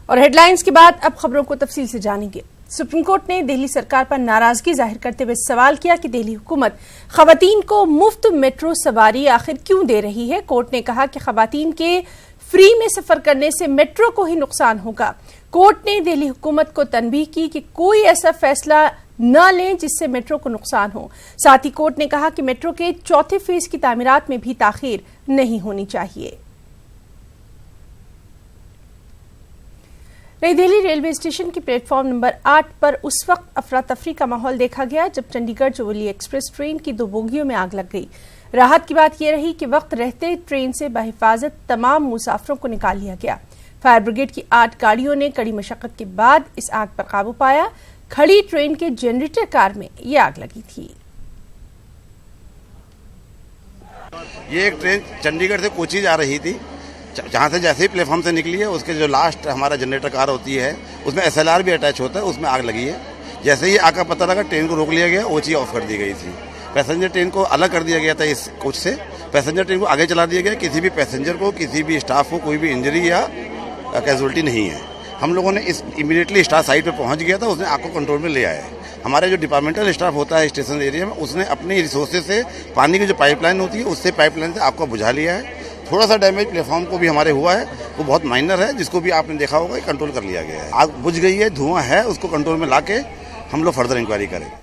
और हेडलाइंस के बाद अब खबरों को तफसील से जानेंगे। सुप्रीम कोर्ट ने दिल्ली सरकार पर नाराजगी जाहिर करते हुए सवाल किया कि दिल्ली हुकूमत खवातीन को मुफ्त मेट्रो सवारी आखिर क्यों दे रही है। कोर्ट ने कहा कि खवातीन के फ्री में सफर करने से मेट्रो को ही नुकसान होगा। कोर्ट ने दिल्ली हुकूमत को तनबीह की कि कोई ऐसा फैसला न लें जिससे मेट्रो को नुकसान हो। साथ ही कोर्ट ने कहा कि मेट्रो के चौथे फेज की तामीरात में भी ताखीर नहीं होनी चाहिए। नई दिल्ली रेलवे स्टेशन की प्लेटफॉर्म नंबर 8 पर उस वक्त अफरा तफरी का माहौल देखा गया जब चंडीगढ़ जोवली एक्सप्रेस ट्रेन की 2 बोगियों में आग लग गई। राहत की बात यह रही कि वक्त रहते ट्रेन से बहिफाजत तमाम मुसाफिरों को निकाल लिया गया। फायर ब्रिगेड की 8 गाड़ियों ने कड़ी मशक्कत के बाद इस आग पर काबू पाया। खड़ी ट्रेन के जनरेटर कार में यह आग लगी थी। ये एक ट्रेन चंडीगढ़ से कोची जा रही थी। जहाँ से जैसे ही प्लेटफॉर्म से निकली है उसके जो लास्ट हमारा जनरेटर कार होती है उसमें SLR भी अटैच होता है, उसमें आग लगी है। जैसे ही आग का पता लगा ट्रेन को रोक लिया गया, ओची ऑफ कर दी गई थी। पैसेंजर ट्रेन को अलग कर दिया गया था इस कोच से। पैसेंजर ट्रेन को आगे चला दिया गया। किसी भी पैसेंजर को, किसी भी स्टाफ को कोई भी इंजरी या कैजुअल्टी नहीं है। हम लोगों ने इस इमीडिएटली स्टाफ साइट पर पहुंच गया था, उसने आग को कंट्रोल में ले आया है। हमारे जो डिपार्टमेंटल स्टाफ होता है स्टेशन एरिया में, उसने अपनी रिसोर्सेज से पानी की जो पाइपलाइन होती है उससे पाइपलाइन से आग को बुझा लिया है। थोड़ा सा डैमेज प्लेटफॉर्म को भी हमारे हुआ है, वो बहुत माइनर है, जिसको भी आपने देखा होगा कंट्रोल कर लिया गया है। आग बुझ गई है, धुआं है, उसको कंट्रोल में लाके हम लोग फर्दर इंक्वायरी करेंगे।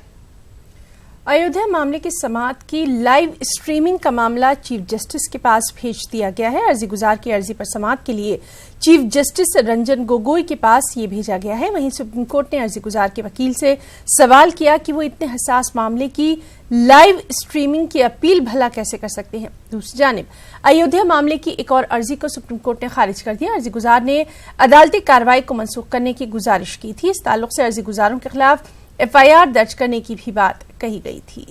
अयोध्या मामले की समाअत की लाइव स्ट्रीमिंग का मामला चीफ जस्टिस के पास भेज दिया गया है। अर्जी गुजार की अर्जी पर समाअत के लिए चीफ जस्टिस रंजन गोगोई के पास ये भेजा गया है। वहीं सुप्रीम कोर्ट ने अर्जी गुजार के वकील से सवाल किया कि वो इतने हसास मामले की लाइव स्ट्रीमिंग की अपील भला कैसे कर सकते हैं। दूसरी जानिब अयोध्या मामले की एक और अर्जी को सुप्रीम कोर्ट ने खारिज कर दिया। अर्जी गुजार ने अदालती कार्रवाई को मनसूख करने की गुजारिश की थी। इस ताल्लुक से अर्जी गुजारों के खिलाफ FIR दर्ज करने की भी बात कही गई थी।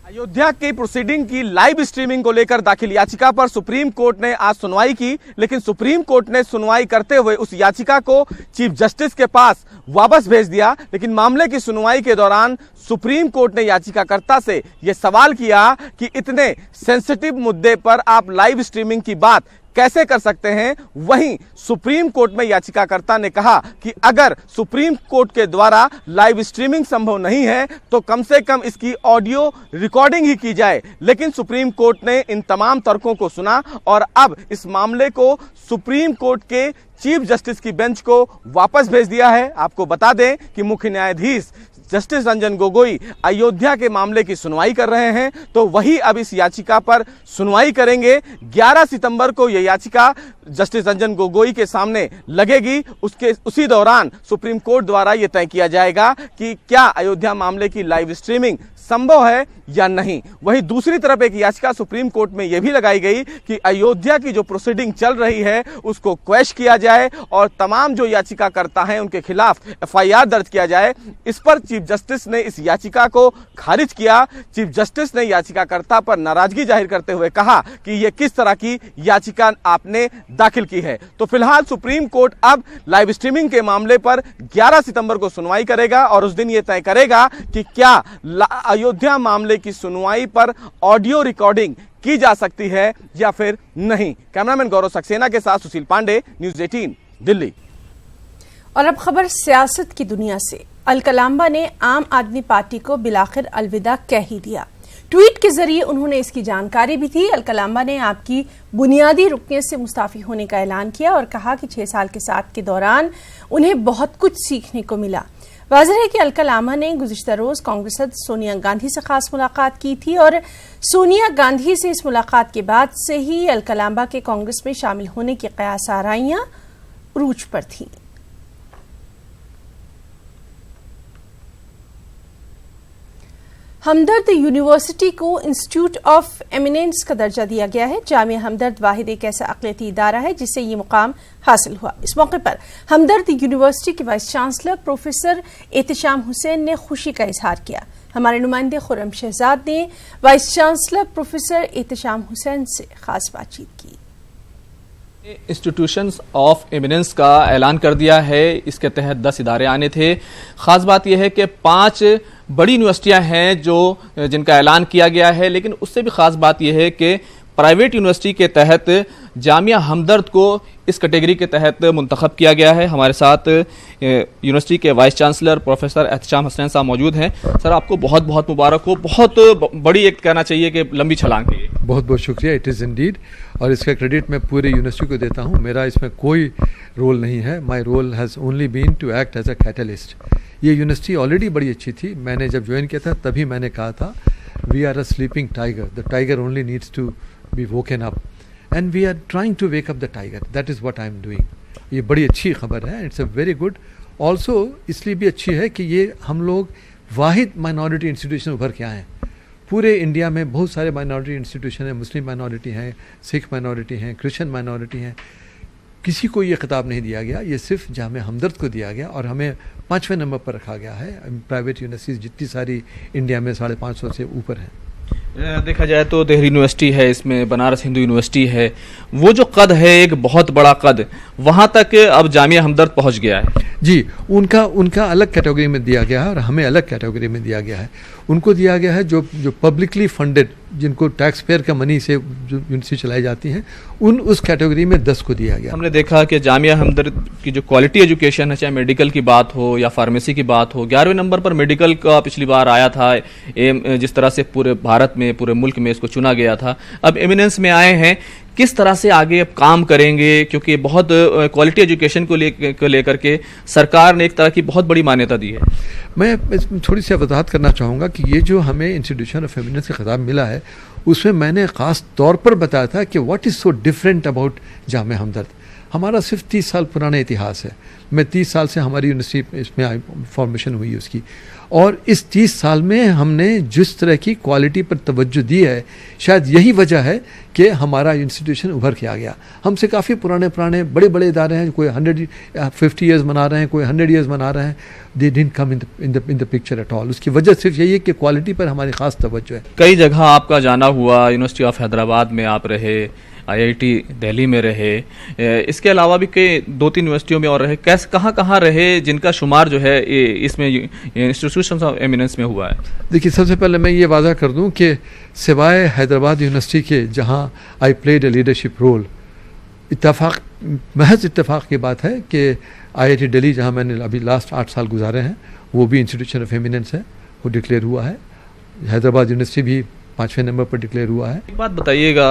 अयोध्या की प्रोसीडिंग की लाइव स्ट्रीमिंग को लेकर दाखिल याचिका पर सुप्रीम कोर्ट ने आज सुनवाई की, लेकिन सुप्रीम कोर्ट ने सुनवाई करते हुए उस याचिका को चीफ जस्टिस के पास वापस भेज दिया। लेकिन मामले की सुनवाई के दौरान सुप्रीम कोर्ट ने याचिकाकर्ता से यह सवाल किया कि इतने सेंसिटिव मुद्दे पर आप लाइव स्ट्रीमिंग की बात कैसे कर सकते हैं। वहीं सुप्रीम कोर्ट में याचिकाकर्ता ने कहा कि अगर सुप्रीम कोर्ट के द्वारा लाइव स्ट्रीमिंग संभव नहीं है तो कम से कम इसकी ऑडियो रिकॉर्डिंग ही की जाए। लेकिन सुप्रीम कोर्ट ने इन तमाम तर्कों को सुना और अब इस मामले को सुप्रीम कोर्ट के चीफ जस्टिस की बेंच को वापस भेज दिया है। आपको बता दें कि मुख्य न्यायाधीश जस्टिस रंजन गोगोई अयोध्या के मामले की सुनवाई कर रहे हैं, तो वही अब इस याचिका पर सुनवाई करेंगे। 11 सितंबर को यह याचिका जस्टिस रंजन गोगोई के सामने लगेगी। उसी दौरान सुप्रीम कोर्ट द्वारा यह तय किया जाएगा कि क्या अयोध्या मामले की लाइव स्ट्रीमिंग संभव है या नहीं। वहीं दूसरी तरफ एक याचिका सुप्रीम कोर्ट में यह भी लगाई गई कि अयोध्या की जो प्रोसीडिंग चल रही है उसको क्वैश किया जाए और तमाम जो याचिकाकर्ता हैं उनके खिलाफ FIR दर्ज किया जाए। इस पर चीफ जस्टिस ने इस याचिका को खारिज किया। चीफ जस्टिस ने याचिकाकर्ता पर नाराजगी जाहिर करते हुए कहा कि यह किस तरह की याचिका आपने दाखिल की है। तो फिलहाल सुप्रीम कोर्ट अब लाइव स्ट्रीमिंग के मामले पर 11 सितंबर को सुनवाई करेगा और उस दिन यह तय करेगा कि क्या अयोध्या मामले की सुनवाई पर ऑडियो रिकॉर्डिंग की जा सकती है या फिर नहीं। कैमरामैन गौरव सक्सेना के साथ सुशील पांडे, न्यूज़ 18 दिल्ली। और अब खबर सियासत की दुनिया से। अलकलांबा ने आम आदमी पार्टी को बिलाखिर अलविदा कह ही दिया। ट्वीट के जरिए उन्होंने इसकी जानकारी भी दी। अलकलांबा ने आपकी बुनियादी रुकनियत से मुस्ताफी होने का ऐलान किया और कहा कि 6 साल के साथ के दौरान उन्हें बहुत कुछ सीखने को मिला। वाज़ेह है कि अलकलांबा ने गुज़िश्ता रोज कांग्रेस सदस्य सोनिया गांधी से खास मुलाकात की थी और सोनिया गांधी से इस मुलाकात के बाद से ही अलकलांबा के कांग्रेस में शामिल होने की क़यास आराइयां उरूज पर थीं। हमदर्द यूनिवर्सिटी को इंस्टीट्यूट ऑफ एमिनेंस का दर्जा दिया गया है। जामिया हमदर्द वाहिद एक ऐसा अक़लियती इदारा है जिससे ये मुकाम हासिल हुआ। इस मौके पर हमदर्द यूनिवर्सिटी के vice chancellor professor Ehtisham Hussain ने खुशी का इजहार किया। हमारे नुमाइंदे खुर्रम शहजाद ने vice chancellor professor Ehtisham Hussain से खास बातचीत की। इंस्टीट्यूशंस ऑफ एमिनेंस का ऐलान कर दिया है। इसके तहत 10 इदारे आने थे। खास बात यह है कि 5 बड़ी यूनिवर्सिटियां हैं जिनका ऐलान किया गया है, लेकिन उससे भी खास बात यह है कि प्राइवेट यूनिवर्सिटी के तहत जामिया हमदर्द को इस कैटेगरी के तहत मुंतखब किया गया है। हमारे साथ यूनिवर्सिटी के vice chancellor professor Ehtesham Hasnain साहब मौजूद हैं। सर, आपको बहुत बहुत मुबारक हो, बहुत बड़ी एक कहना चाहिए कि लंबी छलांग की। बहुत बहुत शुक्रिया, इट इज़ इंडीड, और इसका क्रेडिट मैं पूरे यूनिवर्सिटी को देता हूँ। मेरा इसमें कोई रोल नहीं है, my role has only been to act as a catalyst. ये यूनिवर्सिटी ऑलरेडी बड़ी अच्छी थी। मैंने जब ज्वाइन किया था तभी मैंने कहा था we are a sleeping tiger, the tiger only needs to be woken up and we are trying to wake up the tiger, that is what I am doing. ये बड़ी अच्छी खबर है, it's a very good. Also इसलिए भी अच्छी है कि ये हम लोग वाहिद माइनॉरिटी इंस्टीट्यूशन उभर के आए हैं। पूरे इंडिया में बहुत सारे माइनॉरिटी इंस्टीट्यूशन हैं, मुस्लिम माइनॉरिटी हैं, सिख माइनॉरिटी हैं, क्रिश्चियन माइनॉरिटी हैं, किसी को ये खिताब नहीं दिया गया, ये सिर्फ जामिया हमदर्द को दिया गया और हमें 5वें नंबर पर रखा गया है। प्राइवेट यूनिवर्सिटीज़ जितनी सारी इंडिया में 550 से ऊपर हैं। देखा जाए तो देहरी यूनिवर्सिटी है, इसमें बनारस हिंदू यूनिवर्सिटी है, वो जो कद है एक बहुत बड़ा कद, वहाँ तक अब जामिया हमदर्द पहुँच गया है। जी, उनका अलग कैटेगरी में दिया गया है और हमें अलग कैटेगरी में दिया गया है। उनको दिया गया है जो पब्लिकली फंडेड, जिनको टैक्स पेयर का मनी से जो यूनिवर्सिटी चलाई जाती हैं, उस कैटेगरी में 10 को दिया गया। हमने देखा कि जामिया हमदर्द की जो क्वालिटी एजुकेशन है, चाहे मेडिकल की बात हो या फार्मेसी की बात हो, 11वें नंबर पर मेडिकल का पिछली बार आया था। जिस तरह से पूरे भारत में, पूरे मुल्क में इसको चुना गया था, अब एमिनेंस में आए हैं। किस तरह से आगे अब काम करेंगे, क्योंकि बहुत क्वालिटी एजुकेशन को लेकर के सरकार ने एक तरह की बहुत बड़ी मान्यता दी है। मैं इसमें थोड़ी सी वजाहत करना चाहूँगा कि ये जो हमें इंस्टीट्यूशन ऑफ एमिनेंस का खिताब मिला है, उसमें मैंने ख़ास तौर पर बताया था कि what is so different about Jamia Hamdard. हमारा सिर्फ 30 साल पुराना इतिहास है। मैं 30 साल से हमारी यूनिवर्सिटी इसमें फॉर्मेशन हुई उसकी, और इस 30 साल में हमने जिस तरह की क्वालिटी पर तवज्जो दी है, शायद यही वजह है कि हमारा इंस्टीट्यूशन उभर के आ गया। हमसे काफ़ी पुराने बड़े बड़े इदारे हैं, कोई 150 ईयर्स मना रहे हैं, कोई 100 ईयर्स मना रहे हैं, they didn't come in the picture at all. उसकी वजह सिर्फ यही है कि क्वालिटी पर हमारी ख़ास तवज्जो है। कई जगह आपका जाना हुआ, यूनिवर्सिटी ऑफ हैदराबाद में आप रहे, IIT दिल्ली में रहे, इसके अलावा भी कई 2-3 यूनिवर्सिटियों में और रहे। कहाँ रहे जिनका शुमार जो है इसमें इंस्टीट्यूशंस ऑफ एमिनेंस में हुआ है? देखिए, सबसे पहले मैं ये वादा कर दूं कि सिवाय हैदराबाद यूनिवर्सिटी के, जहां I played a leadership role, महज इत्तेफाक की बात है कि IIT दिल्ली, जहां मैंने अभी लास्ट 8 साल गुजारे हैं, वो भी इंस्टीट्यूशन ऑफ एमिनेंस है, वो डिक्लेयर हुआ है। हैदराबाद यूनिवर्सिटी भी 5वें नंबर पर डिक्लेयर हुआ है। एक बात बताइएगा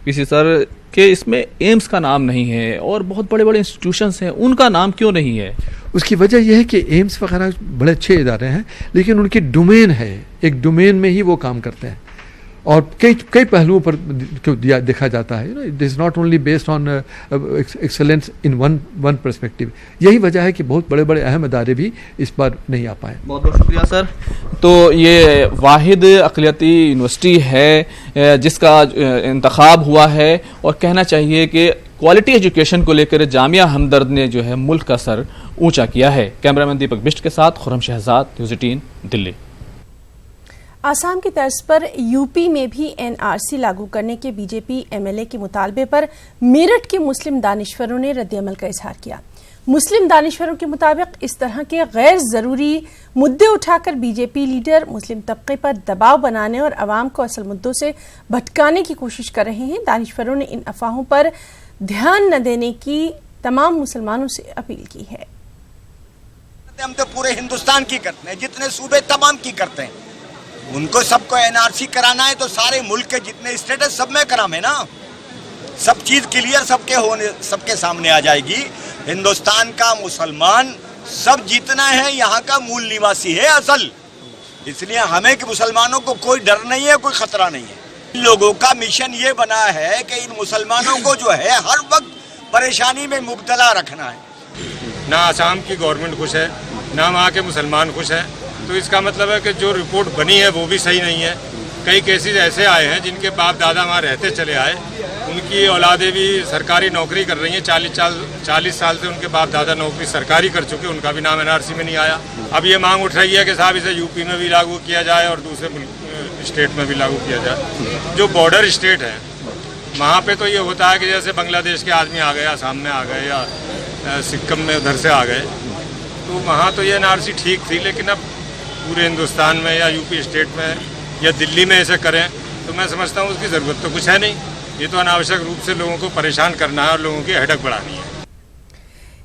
पीसी सर, कि इसमें एम्स का नाम नहीं है और बहुत बड़े बड़े इंस्टीट्यूशंस हैं, उनका नाम क्यों नहीं है? उसकी वजह यह है कि एम्स वगैरह बड़े अच्छे इदारे हैं, लेकिन उनकी डोमेन है, एक डोमेन में ही वो काम करते हैं और कई पहलुओं पर देखा जाता है। It is not only based on excellence in one perspective. यही वजह है कि बहुत बड़े बड़े अहम इदारे भी इस बार नहीं आ पाए। बहुत बहुत शुक्रिया सर। तो ये वाहिद अक़लियती यूनिवर्सिटी है जिसका इंतखाब हुआ है, और कहना चाहिए कि क्वालिटी एजुकेशन को लेकर जामिया हमदर्द ने जो है मुल्क का सर ऊंचा किया है। कैमरामैन दीपक बिष्ट के साथ खुर्रम शहजाद, न्यूज़ 18 दिल्ली। आसाम की तर्ज पर यूपी में भी NRC लागू करने के बीजेपी MLA के मुतालबे पर मेरठ के मुस्लिम दानिश्वरों ने रद्द-ए-अमल का इजहार किया। मुस्लिम दानिश्वरों के मुताबिक इस तरह के गैर जरूरी मुद्दे उठाकर बीजेपी लीडर मुस्लिम तबके पर दबाव बनाने और अवाम को असल मुद्दों से भटकाने की कोशिश कर रहे हैं। दानिश्वरों ने इन अफवाहों पर ध्यान न देने की तमाम मुसलमानों से अपील की है। हम तो पूरे हिंदुस्तान की करते हैं, जितने सूबे तमाम की करते हैं, उनको सबको NRC कराना है तो सारे मुल्क के जितने स्टेटस सब में करामे ना, सब चीज क्लियर सबके सामने आ जाएगी। हिंदुस्तान का मुसलमान सब जितना है यहाँ का मूल निवासी है असल, इसलिए हमें कि मुसलमानों को कोई डर नहीं है, कोई खतरा नहीं है। इन लोगों का मिशन ये बना है कि इन मुसलमानों को जो है हर वक्त परेशानी में मुब्तला रखना है। ना आसाम की गवर्नमेंट खुश है, ना वहाँ के मुसलमान खुश हैं, तो इसका मतलब है कि जो रिपोर्ट बनी है वो भी सही नहीं है। कई केसेस ऐसे आए हैं जिनके बाप दादा वहाँ रहते चले आए, उनकी औलादें भी सरकारी नौकरी कर रही हैं, 40 साल से उनके बाप दादा नौकरी सरकारी कर चुके, उनका भी नाम NRC में नहीं आया। अब ये मांग उठ रही है कि साहब इसे यूपी में भी लागू किया जाए और दूसरे स्टेट में भी लागू किया जाए। जो बॉर्डर स्टेट है वहाँ पे तो ये होता है कि जैसे बांग्लादेश के आदमी आ गए, आसाम में आ गए या सिक्किम में उधर से आ गए, तो वहाँ तो ये NRC ठीक थी, लेकिन अब पूरे हिंदुस्तान में या यूपी स्टेट में या दिल्ली में ऐसे करें तो मैं समझता हूँ उसकी ज़रूरत तो कुछ है नहीं। ये तो अनावश्यक रूप से लोगों को परेशान करना है और लोगों की हेडक बढ़ानी है।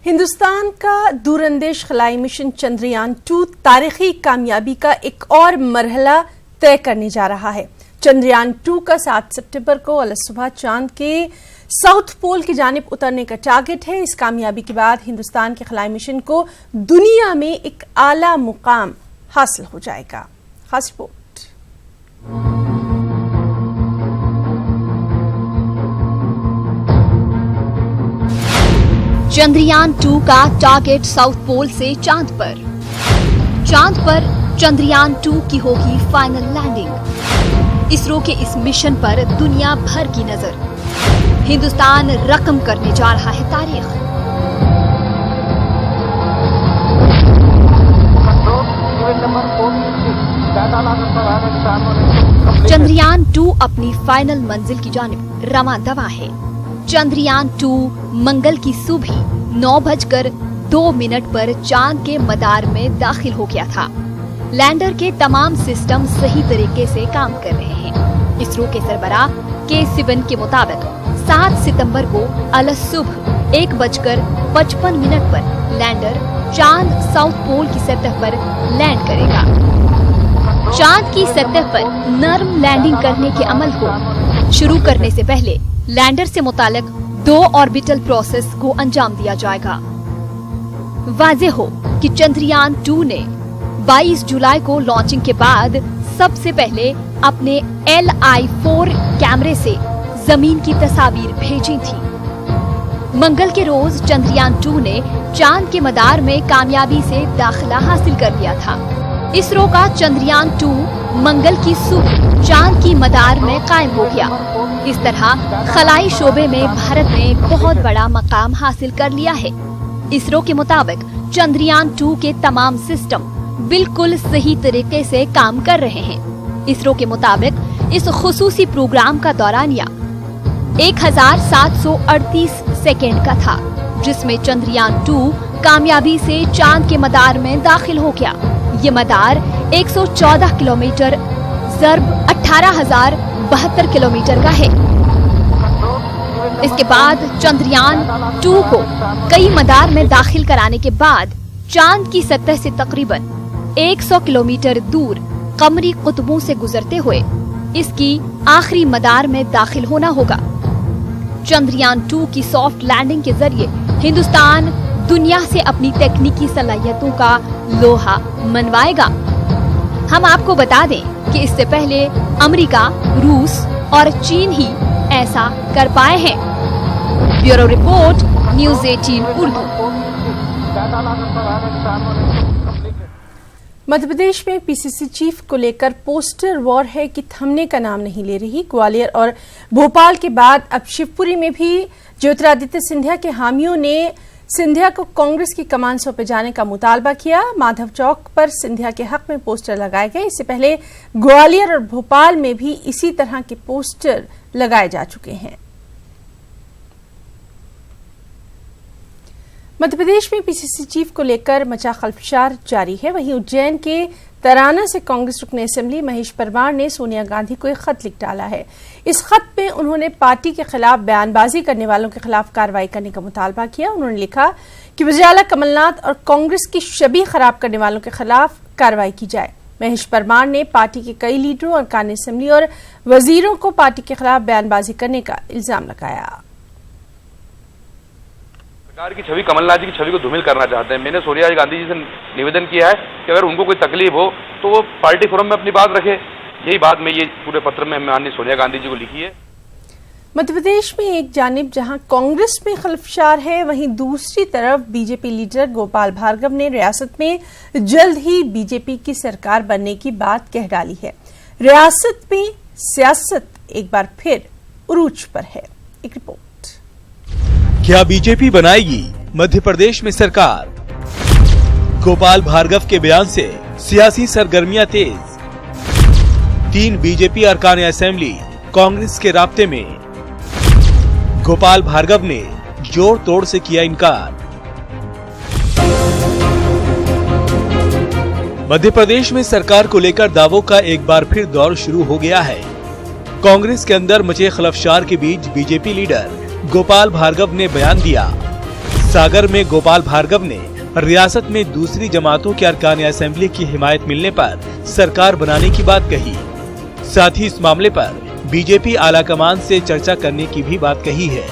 हिंदुस्तान का दूरंदेश खलाई मिशन चंद्रयान 2 तारीखी कामयाबी का एक और मरहला तय करने जा रहा है। चंद्रयान 2 का 7 सितंबर को अलग सुबह चांद के साउथ पोल की जानिब उतरने का टारगेट है। इस कामयाबी के बाद हिंदुस्तान के खलाई मिशन को दुनिया में एक आला मुकाम हासिल हो जाएगा। खास रिपोर्ट। चंद्रयान 2 का टारगेट साउथ पोल से चांद पर। चांद पर चंद्रयान 2 की होगी फाइनल लैंडिंग। इसरो के इस मिशन पर दुनिया भर की नजर। हिंदुस्तान रकम करने जा रहा है तारीख। चंद्रयान 2 अपनी फाइनल मंजिल की जानिब रवां दवा है। चंद्रयान 2 मंगल की सुबह 9:02 पर चांद के मदार में दाखिल हो गया था। लैंडर के तमाम सिस्टम सही तरीके से काम कर रहे हैं। इसरो के सरबराह के सिवन के मुताबिक 7 सितंबर को अलग सुबह 1:55 पर लैंडर चांद साउथ पोल की सतह पर लैंड करेगा। चांद की सतह पर नर्म लैंडिंग करने के अमल को शुरू करने से पहले लैंडर से मुतालिक 2 ऑर्बिटल प्रोसेस को अंजाम दिया जाएगा। वाज़ेह हो कि चंद्रयान 2 ने 22 जुलाई को लॉन्चिंग के बाद सबसे पहले अपने LI-4 कैमरे से जमीन की तस्वीर भेजी थी। मंगल के रोज चंद्रयान 2 ने चांद के मदार में कामयाबी से दाखिला हासिल कर लिया था। इसरो का चंद्रयान 2 मंगल की सुबह चांद की मदार में कायम हो गया। इस तरह खलाई शोबे में भारत ने बहुत बड़ा मकाम हासिल कर लिया है। इसरो के मुताबिक चंद्रयान 2 के तमाम सिस्टम बिल्कुल सही तरीके से काम कर रहे हैं। इसरो के मुताबिक इस खुसूसी प्रोग्राम का दौरानिया 1738 सेकेंड का था, जिसमें चंद्रयान 2 कामयाबी से चांद के मदार में दाखिल हो गया। ये मदार 114 किलोमीटर ज़र्ब 18,072 किलोमीटर का है। इसके बाद चंद्रयान 2 को कई मदार में दाखिल कराने के बाद चांद की सतह से तकरीबन 100 किलोमीटर दूर कमरी कुतुबों से गुजरते हुए इसकी आखिरी मदार में दाखिल होना होगा। चंद्रयान 2 की सॉफ्ट लैंडिंग के जरिए हिंदुस्तान दुनिया से अपनी तकनीकी सलाहियतों का लोहा मनवाएगा। हम आपको बता दें कि इससे पहले अमेरिका, रूस और चीन ही ऐसा कर पाए हैं। Bureau report, news 18 Urdu. Madhya Pradesh में पीसीसी चीफ को लेकर पोस्टर वॉर है कि थमने का नाम नहीं ले रही। ग्वालियर और भोपाल के बाद अब शिवपुरी में भी ज्योतिरादित्य सिंधिया के हामियों ने सिंधिया को कांग्रेस की कमान सौंपे जाने का मुतालबा किया। माधव चौक पर सिंधिया के हक में पोस्टर लगाए गए। इससे पहले ग्वालियर और भोपाल में भी इसी तरह के पोस्टर लगाए जा चुके हैं। मध्य प्रदेश में पीसीसी चीफ को लेकर मचा खलफशार जारी है। वहीं उज्जैन के तराना से कांग्रेस रुकन असेंबली महेश परमार ने सोनिया गांधी को एक खत लिख डाला है। इस खत में उन्होंने पार्टी के खिलाफ बयानबाजी करने वालों के खिलाफ कार्रवाई करने का मुतालबा किया। उन्होंने लिखा कि वज़ीर कमलनाथ और कांग्रेस की छवि खराब करने वालों के खिलाफ कार्रवाई की जाए। महेश परमार ने पार्टी के कई लीडरों और कान असेंबली और वजीरों को पार्टी के खिलाफ बयानबाजी करने का इल्जाम लगाया। सरकार की छवि, कमलनाथ जी की छवि को धूमिल करना चाहते हैं। मैंने सोनिया गांधी जी से निवेदन किया है कि अगर उनको कोई तकलीफ हो तो वो पार्टी फोरम में अपनी बात रखे। यही बात मैं ये पूरे पत्र में माननीय सोनिया गांधी जी को लिखी है। मध्य प्रदेश में एक जानिब जहां कांग्रेस में खलफशार है, वहीं दूसरी तरफ बीजेपी लीडर गोपाल भार्गव ने रियासत में जल्द ही बीजेपी की सरकार बनने की बात कह डाली है। रियासत में सियासत एक बार फिर उरूज पर है। एक रिपोर्ट। क्या बीजेपी बनाएगी मध्य प्रदेश में सरकार? गोपाल भार्गव के बयान से सियासी सरगर्मियां तेज। 3 बीजेपी अरकान असेंबली कांग्रेस के राब्ते में। गोपाल भार्गव ने जोर तोड़ से किया इनकार। मध्य प्रदेश में सरकार को लेकर दावों का एक बार फिर दौर शुरू हो गया है। कांग्रेस के अंदर मचे खलफशार के बीच बीजेपी लीडर गोपाल भार्गव ने बयान दिया। सागर में गोपाल भार्गव ने रियासत में दूसरी जमातों के अरकान असेंबली की हिमायत मिलने पर सरकार बनाने की बात कही। साथ ही इस मामले पर बीजेपी आलाकमान से चर्चा करने की भी बात कही है।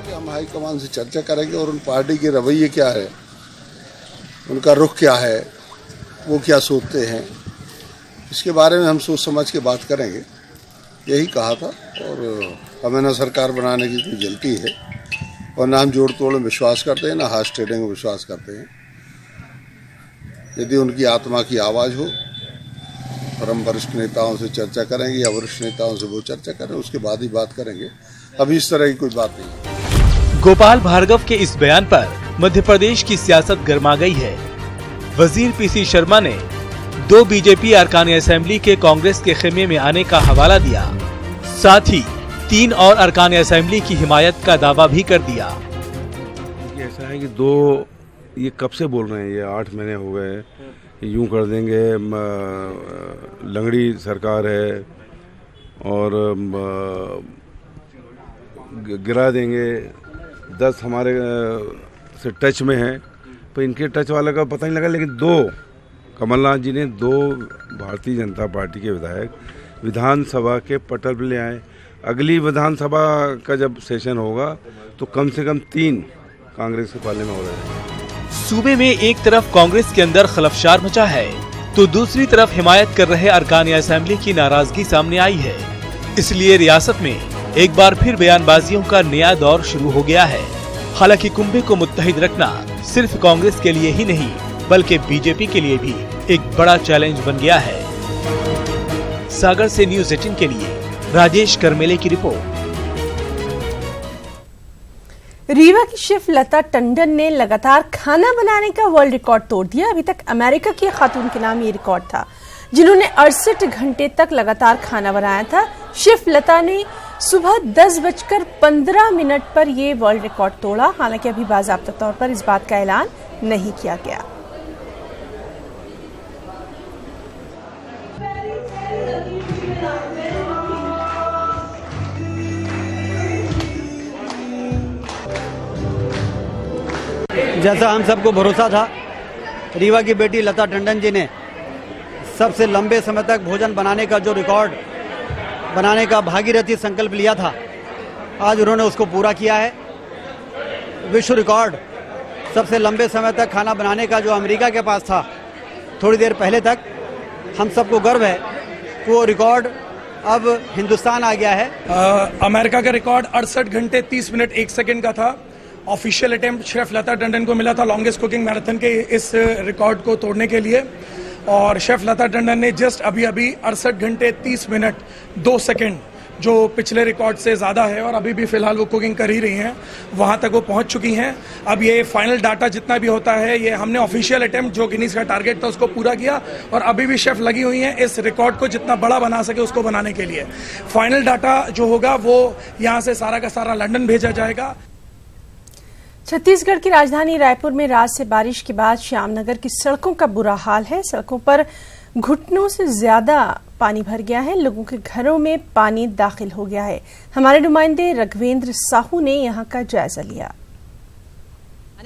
हम हाईकमान से चर्चा करेंगे और उन पार्टी के रवैये क्या है, उनका रुख क्या है, वो क्या सोचते हैं, इसके बारे में हम सोच समझ के बात करेंगे, यही कहा था। और हमें ना सरकार बनाने की कोई जल्दी है और ना हम जोड़ तोड़ में विश्वास करते हैं, ना हाथ ट्रेडिंग में विश्वास करते हैं। यदि उनकी आत्मा की आवाज़ हो और हम वरिष्ठ नेताओं से चर्चा करेंगे या वरिष्ठ नेताओं से वो चर्चा करें, उसके बाद ही बात करेंगे। अभी इस तरह की कोई बात नहीं। गोपाल भार्गव के इस बयान पर मध्य प्रदेश की सियासत गर्मा गई है। वजीर पीसी शर्मा ने 2 बीजेपी अरकान असेंबली के कांग्रेस के खेमे में आने का हवाला दिया। साथ ही 3 और अरकान असेंबली की हिमायत का दावा भी कर दिया। ऐसा है कि 2 ये कब से बोल रहे हैं, ये 8 महीने हो गए, यूं कर देंगे, लंगड़ी सरकार है और गिरा देंगे। 10 हमारे से टच में है, पर इनके टच वाले का पता नहीं लगा। लेकिन 2 कमलनाथ जी ने 2 भारतीय जनता पार्टी के विधायक विधानसभा के पटल पर ले आए। अगली विधानसभा का जब सेशन होगा तो कम से कम 3 कांग्रेस के पाले में हो रहे हैं। सूबे में एक तरफ कांग्रेस के अंदर खलफशार मचा है तो दूसरी तरफ हिमायत कर रहे अरकान असेंबली की नाराजगी सामने आई है। इसलिए रियासत में एक बार फिर बयानबाजियों का नया दौर शुरू हो गया है। हालांकि कुंभे को मुत्तहिद रखना सिर्फ कांग्रेस के लिए ही नहीं बल्कि बीजेपी के लिए भी एक बड़ा चैलेंज बन गया है। सागर से न्यूज़ 18 के लिए राजेश करमेले की रिपोर्ट। रीवा की शेफ लता टंडन ने लगातार खाना बनाने का वर्ल्ड रिकॉर्ड तोड़ दिया। अभी तक अमेरिका की खातून के नाम ये रिकॉर्ड था जिन्होंने 68 घंटे तक लगातार खाना बनाया था। शेफ लता ने सुबह 10:15 पर यह वर्ल्ड रिकॉर्ड तोड़ा। हालांकि अभी बाज़ाब्ता तौर पर इस बात का ऐलान नहीं किया गया। जैसा हम सबको भरोसा था, रीवा की बेटी लता टंडन जी ने सबसे लंबे समय तक भोजन बनाने का जो रिकॉर्ड बनाने का भागीरथी संकल्प लिया था, आज उन्होंने उसको पूरा किया है। विश्व रिकॉर्ड सबसे लंबे समय तक खाना बनाने का जो अमेरिका के पास था थोड़ी देर पहले तक, हम सबको गर्व है कि वो रिकॉर्ड अब हिंदुस्तान आ गया है। अमेरिका का रिकॉर्ड 68 घंटे 30 मिनट 1 सेकंड का था। ऑफिशियल अटेम्प्ट शेफ लता टंडन को मिला था लॉन्गेस्ट कुकिंग मैराथन के इस रिकॉर्ड को तोड़ने के लिए। और शेफ लता टंडन ने जस्ट अभी 68 घंटे 30 मिनट 2 सेकंड, जो पिछले रिकॉर्ड से ज़्यादा है और अभी भी फिलहाल वो कुकिंग कर ही रही हैं, वहाँ तक वो पहुँच चुकी हैं। अब ये फाइनल डाटा जितना भी होता है, ये हमने ऑफिशियल अटेम्प्ट जो गिनीज का टारगेट था उसको पूरा किया और अभी भी शेफ लगी हुई हैं इस रिकॉर्ड को जितना बड़ा बना सके उसको बनाने के लिए। फाइनल डाटा जो होगा वो यहाँ से सारा का सारा लंदन भेजा जाएगा। छत्तीसगढ़ की राजधानी रायपुर में रात से बारिश के बाद श्यामनगर की सड़कों का बुरा हाल है। सड़कों पर घुटनों से ज्यादा पानी भर गया है। लोगों के घरों में पानी दाखिल हो गया है। हमारे नुमाइंदे रघवेंद्र साहू ने यहां का जायजा लिया।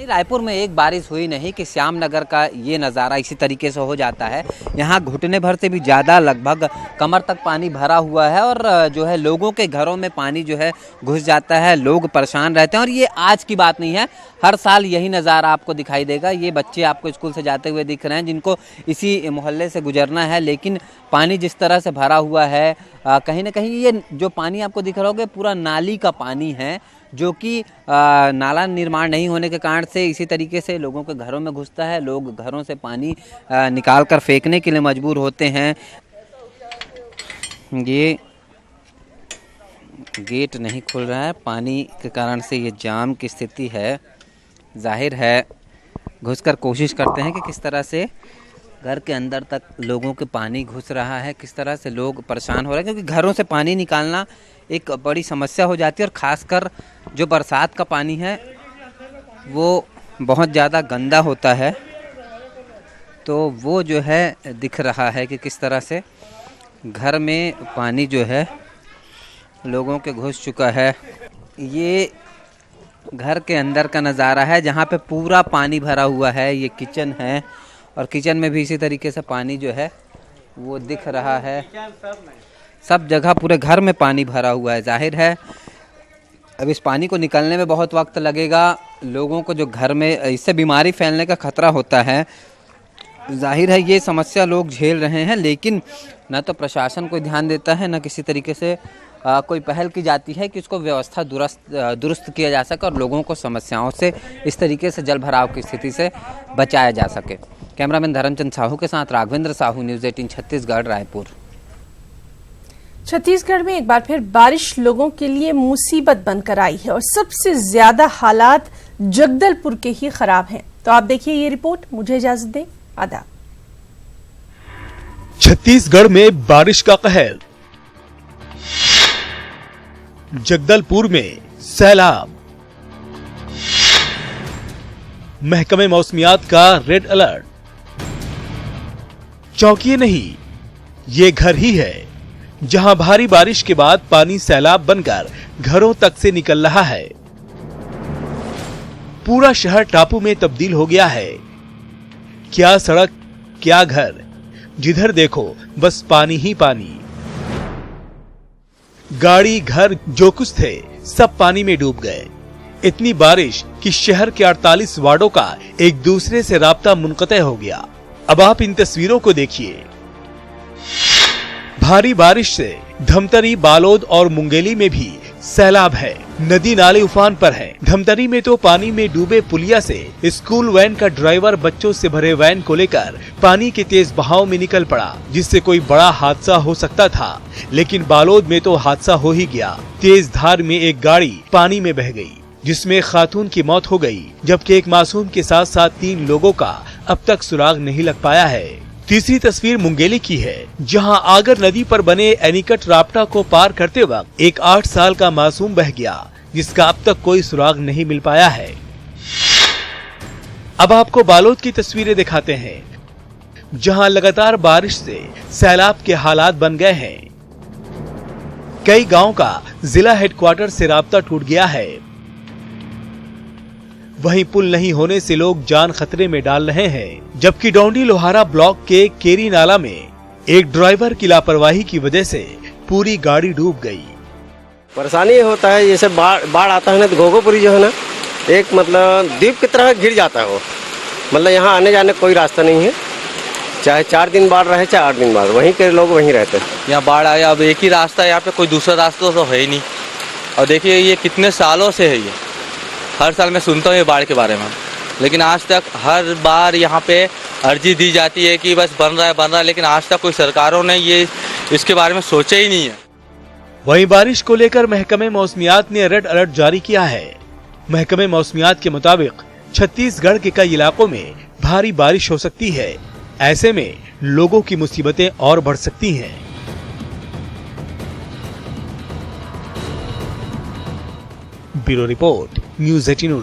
रायपुर में एक बारिश हुई नहीं कि श्यामनगर का ये नज़ारा इसी तरीके से हो जाता है। यहाँ घुटने भर से भी ज़्यादा, लगभग कमर तक पानी भरा हुआ है और जो है लोगों के घरों में पानी जो है घुस जाता है। लोग परेशान रहते हैं और ये आज की बात नहीं है, हर साल यही नज़ारा आपको दिखाई देगा। ये बच्चे आपको स्कूल से जाते हुए दिख रहे हैं जिनको इसी मोहल्ले से गुजरना है, लेकिन पानी जिस तरह से भरा हुआ है, कहीं ना कहीं ये जो पानी आपको दिख रहा होगा पूरा नाली का पानी है, जो कि नाला निर्माण नहीं होने के कारण से इसी तरीके से लोगों के घरों में घुसता है। लोग घरों से पानी निकाल कर फेंकने के लिए मजबूर होते हैं। ये गेट नहीं खुल रहा है, पानी के कारण से ये जाम की स्थिति है। जाहिर है घुसकर कोशिश करते हैं कि किस तरह से घर के अंदर तक लोगों के पानी घुस रहा है, किस तरह से लोग परेशान हो रहे हैं, क्योंकि घरों से पानी निकालना एक बड़ी समस्या हो जाती है। और ख़ासकर जो बरसात का पानी है वो बहुत ज़्यादा गंदा होता है, तो वो जो है दिख रहा है कि किस तरह से घर में पानी जो है लोगों के घुस चुका है। ये घर के अंदर का नज़ारा है जहाँ पे पूरा पानी भरा हुआ है। ये किचन है और किचन में भी इसी तरीके से पानी जो है वो दिख रहा है। सब जगह पूरे घर में पानी भरा हुआ है। जाहिर है अब इस पानी को निकलने में बहुत वक्त लगेगा। लोगों को जो घर में इससे बीमारी फैलने का खतरा होता है, जाहिर है ये समस्या लोग झेल रहे हैं, लेकिन न तो प्रशासन कोई ध्यान देता है, न किसी तरीके से कोई पहल की जाती है कि उसको व्यवस्था दुरुस्त किया जा सके और लोगों को समस्याओं से इस तरीके से जल भराव की स्थिति से बचाया जा सके। कैमरामैन धर्मचंद साहू के साथ राघवेंद्र साहू, न्यूज़ 18 छत्तीसगढ़, रायपुर। छत्तीसगढ़ में एक बार फिर बारिश लोगों के लिए मुसीबत बनकर आई है और सबसे ज्यादा हालात जगदलपुर के ही खराब हैं। तो आप देखिए ये रिपोर्ट। मुझे इजाजत दें, आदाब। छत्तीसगढ़ में बारिश का कहर, जगदलपुर में सैलाब, महकमे मौसमियात का रेड अलर्ट। चौंकिए नहीं, ये घर ही है जहां भारी बारिश के बाद पानी सैलाब बनकर घरों तक से निकल रहा है। पूरा शहर टापू में तब्दील हो गया है। क्या सड़क, क्या घर, जिधर देखो बस पानी ही पानी। गाड़ी, घर, जो कुछ थे सब पानी में डूब गए। इतनी बारिश कि शहर के 48 वार्डों का एक दूसरे से राब्ता मुनक़ते हो गया। अब आप इन तस्वीरों को देखिए। भारी बारिश से धमतरी, बालोद और मुंगेली में भी सैलाब है। नदी नाले उफान पर हैं। धमतरी में तो पानी में डूबे पुलिया से स्कूल वैन का ड्राइवर बच्चों से भरे वैन को लेकर पानी के तेज बहाव में निकल पड़ा, जिससे कोई बड़ा हादसा हो सकता था। लेकिन बालोद में तो हादसा हो ही गया। तेज धार में एक गाड़ी पानी में बह गई, जिसमें खातून की मौत हो गई, जबकि एक मासूम के साथ साथ 3 लोगों का अब तक सुराग नहीं लग पाया है। तीसरी तस्वीर मुंगेली की है, जहां आगर नदी पर बने एनीकट राफ्टा को पार करते वक्त एक 8 साल का मासूम बह गया, जिसका अब तक कोई सुराग नहीं मिल पाया है। अब आपको बालोद की तस्वीरें दिखाते हैं, जहां लगातार बारिश से सैलाब के हालात बन गए हैं। कई गांव का जिला हेडक्वार्टर से राब्ता टूट गया है। वहीं पुल नहीं होने से लोग जान खतरे में डाल रहे हैं, जबकि डोंडी लोहारा ब्लॉक के केरी नाला में एक ड्राइवर की लापरवाही की वजह से पूरी गाड़ी डूब गई। परेशानी होता है, जैसे बाढ़ आता है ना तो घोघोपुरी जो है ना एक मतलब द्वीप की तरह घिर जाता है वो। मतलब यहाँ आने जाने कोई रास्ता नहीं है, चाहे 4 दिन बाढ़ रहे चाहे 8 दिन बाढ़, वहीं के लोग वहीं रहते हैं। यहाँ बाढ़ आया, अब एक ही रास्ता है यहाँ पे, कोई दूसरा रास्ता तो है ही नहीं। और देखिए ये कितने सालों से है, ये हर साल मैं सुनता हूँ ये बाढ़ के बारे में, लेकिन आज तक हर बार यहाँ पे अर्जी दी जाती है कि बस बन रहा है, लेकिन आज तक कोई सरकारों ने ये इसके बारे में सोचा ही नहीं है। वहीं बारिश को लेकर महकमे मौसमियात ने रेड अलर्ट जारी किया है। महकमे मौसमियात के मुताबिक छत्तीसगढ़ के कई इलाकों में भारी बारिश हो सकती है। ऐसे में लोगों की मुसीबतें और बढ़ सकती हैं। Bureau report, news 18।